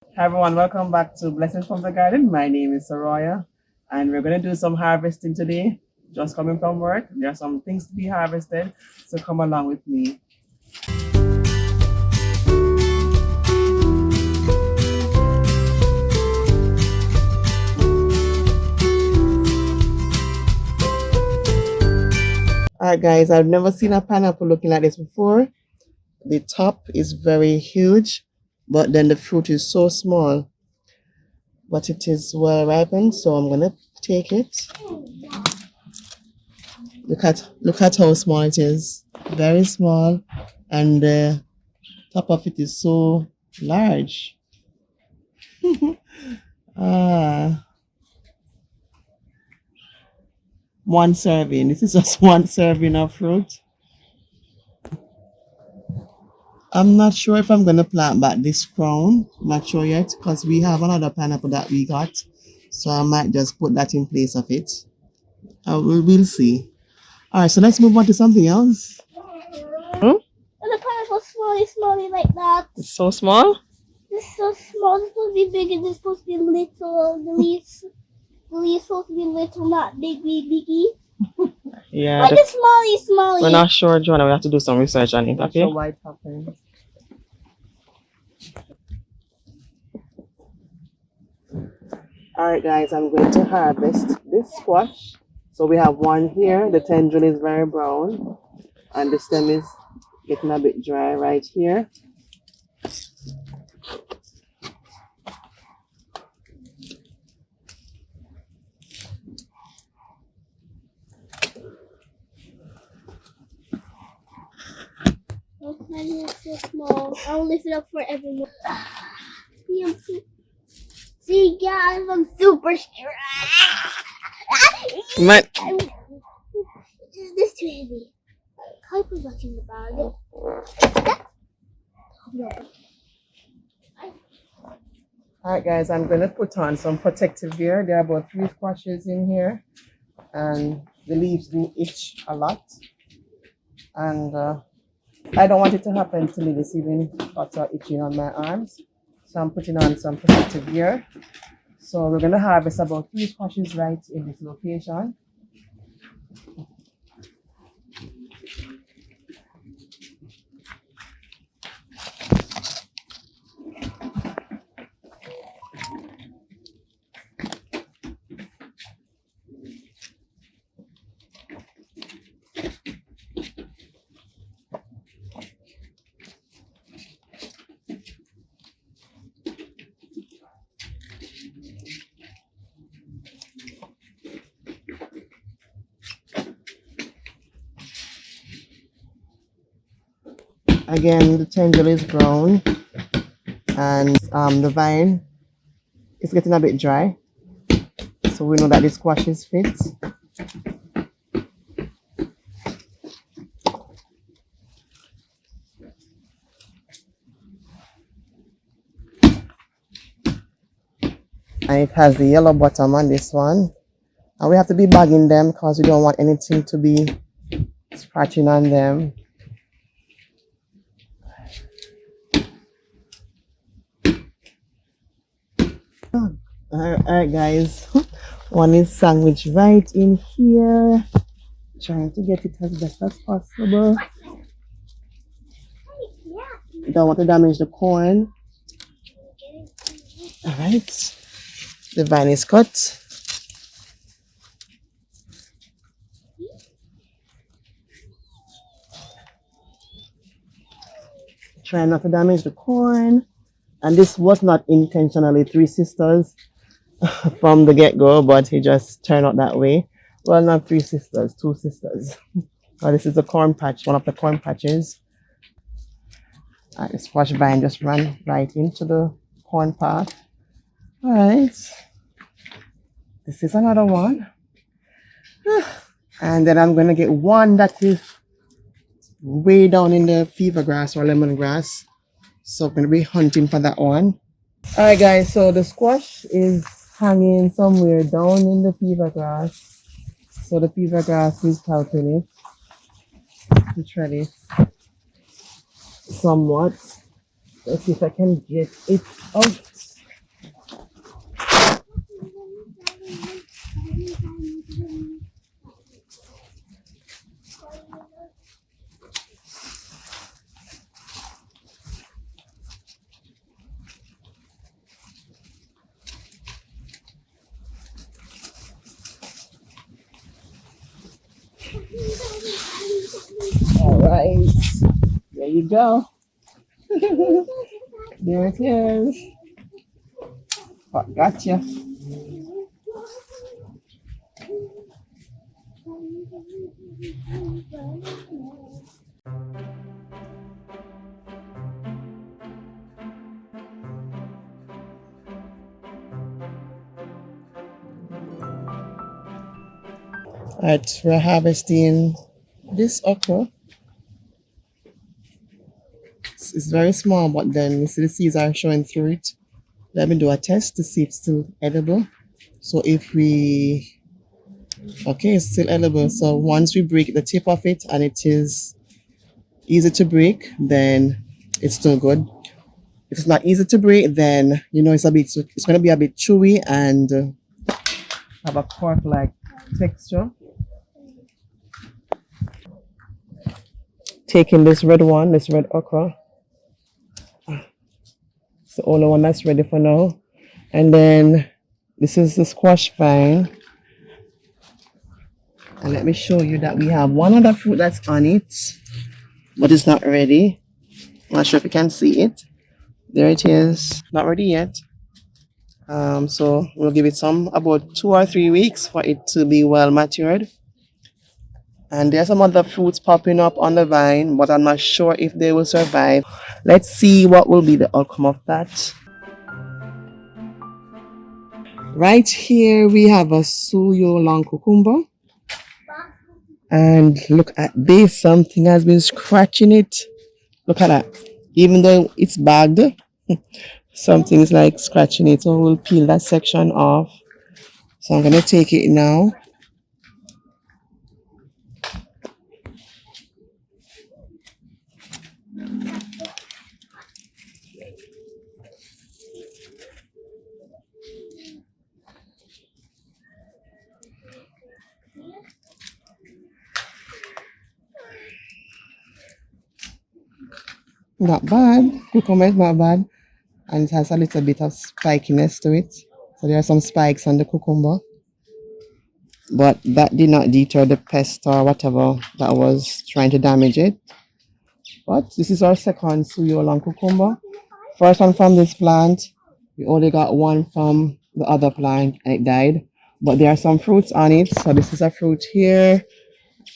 Hi everyone, welcome back to Blessings from the Garden. My name is Soraya, and we're going to do some harvesting today. Just coming from work, there are some things to be harvested, so come along with me. Alright guys, I've never seen a pineapple looking like this before. The top is very huge, but then the fruit is so small. But it is well ripened, so I'm gonna take it. Look at how small it is. Very small, and the top of it is so large. Ah, one serving. This is just one serving of fruit. I'm not sure if I'm gonna plant back this crown. Not sure yet because we have another pineapple that we got, so I might just put that in place of it. We'll see. All right, so let's move on to something else. Hmm? And the pineapple smelly like that. It's so small. It's so small. It's supposed to be big and it's supposed to be little. The leaves supposed to be little, not biggie. Yeah, Like a smally. we're not sure, Joanna. We have to do some research on it. Okay. White happens. All right, guys. I'm going to harvest this squash. So we have one here. The tendril is very brown, and the stem is getting a bit dry right here. Okay, it's so small. I'll lift it up for everyone. See, guys, I'm super strong. This too heavy. Can't put much in the bag. All right, guys. I'm going to put on some protective gear. There are about 3 squashes in here, and the leaves do itch a lot, and I don't want it to happen to me this evening, got itching on my arms. So I'm putting on some protective gear. So we're going to harvest about 3 squashes right in this location. Again, the tendril is brown, and the vine is getting a bit dry. So we know that the squash is fit. And it has the yellow bottom on this one. And we have to be bagging them because we don't want anything to be scratching on them. Alright guys, one is sandwiched right in here. Trying to get it as best as possible. Don't want to damage the corn. Alright, the vine is cut. Try not to damage the corn. And this was not intentionally 3 sisters from the get-go, but it just turned out that way. Well, not 3 sisters, 2 sisters. This is a corn patch, one of the corn patches. The squash vine just ran right into the corn path. All right, this is another one. And then I'm going to get one that is way down in the fever grass or lemongrass. So I'm going to be hunting for that one. All right, guys. So the squash is hanging somewhere down in the fever grass. So the fever grass is helping it to tread it somewhat. Let's see if I can get it out. All right. There you go. There it is. Oh, gotcha. All right, we're harvesting this okra. It's very small, but then you see the seeds are showing through it. Let me do a test to see if it's still edible. So if we, okay, it's still edible. So once we break the tip of it and it is easy to break, then it's still good. If it's not easy to break, then you know it's going to be a bit chewy and have a cork-like texture. Taking this red one, this red okra. It's the only one that's ready for now. And then this is the squash vine. And let me show you that we have one other fruit that's on it, but it's not ready. I'm not sure if you can see it. There it is. Not ready yet. So we'll give it about 2 or 3 weeks for it to be well matured. And there's some other fruits popping up on the vine, but I'm not sure if they will survive. Let's see what will be the outcome of that. Right here we have a Suyo long cucumber. And look at this, something has been scratching it. Look at that. Even though it's bagged, something is like scratching it. So we'll peel that section off. So I'm going to take it now. Not bad. Cucumber is not bad. And it has a little bit of spikiness to it. So there are some spikes on the cucumber. But that did not deter the pest or whatever that was trying to damage it. But this is our second Suyo long cucumber. First one from this plant. We only got one from the other plant and it died. But there are some fruits on it. So this is a fruit here.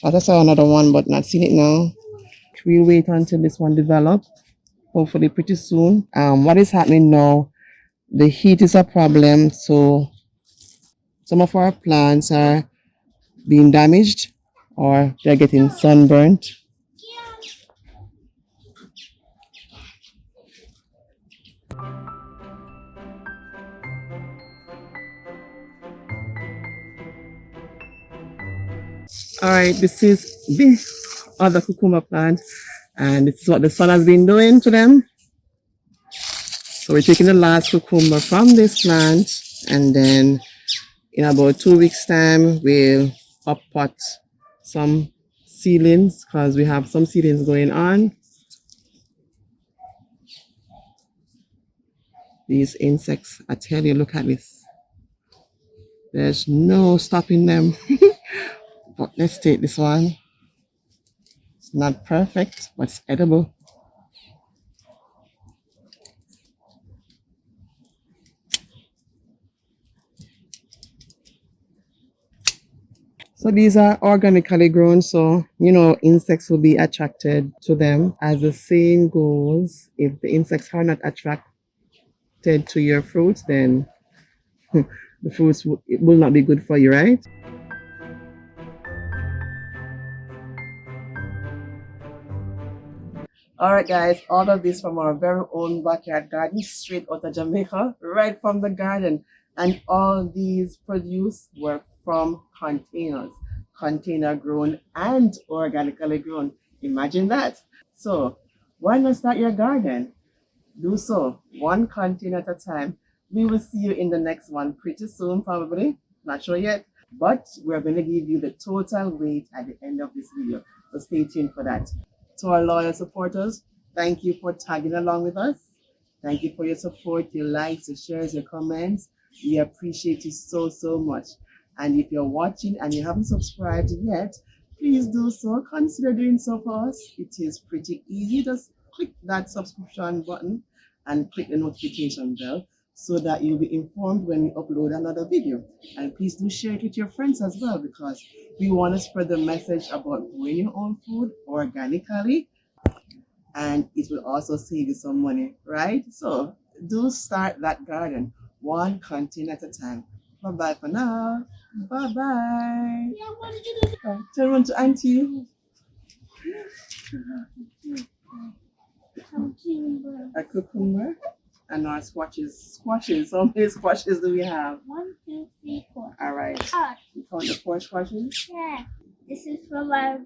I saw another one but not seen it now. We'll wait until this one develops. Hopefully pretty soon. What is happening now? The heat is a problem. So some of our plants are being damaged or they're getting sunburnt. All right, this is the other cucumber plant, and this is what the sun has been doing to them. So we're taking the last cucumber from this plant, and then in about 2 weeks' time, we'll uppot some seedlings because we have some seedlings going on. These insects, I tell you, look at this. There's no stopping them. But let's take this one. It's not perfect, but it's edible. So these are organically grown, so you know insects will be attracted to them. As the saying goes, if the insects are not attracted to your fruits, then the fruits it will not be good for you, right? All right, guys, all of this from our very own backyard garden, straight out of Jamaica, right from the garden. And all these produce were from containers, container grown and organically grown. Imagine that. So why not start your garden? Do so, one container at a time. We will see you in the next one pretty soon, probably. Not sure yet, but we're going to give you the total weight at the end of this video. So stay tuned for that. To our loyal supporters, thank you for tagging along with us. Thank you for your support, your likes, your shares, your comments. We appreciate you so, so much. And if you're watching and you haven't subscribed yet, please do so. Consider doing so for us. It is pretty easy. Just click that subscription button and click the notification bell so that you'll be informed when we upload another video. And please do share it with your friends as well, because we want to spread the message about growing your own food organically, and it will also save you some money, right? So do start that garden one container at a time. Bye bye for now. Bye bye. Yeah, what are you gonna do? Turn around to Auntie. Cucumber. A cucumber and our squashes. Squashes. How many squashes do we have? 1, 2, 3, 4. All right. Ah, We count the 4 squashes. yeah. This is from our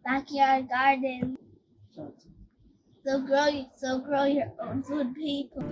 backyard garden. So grow your own food, people.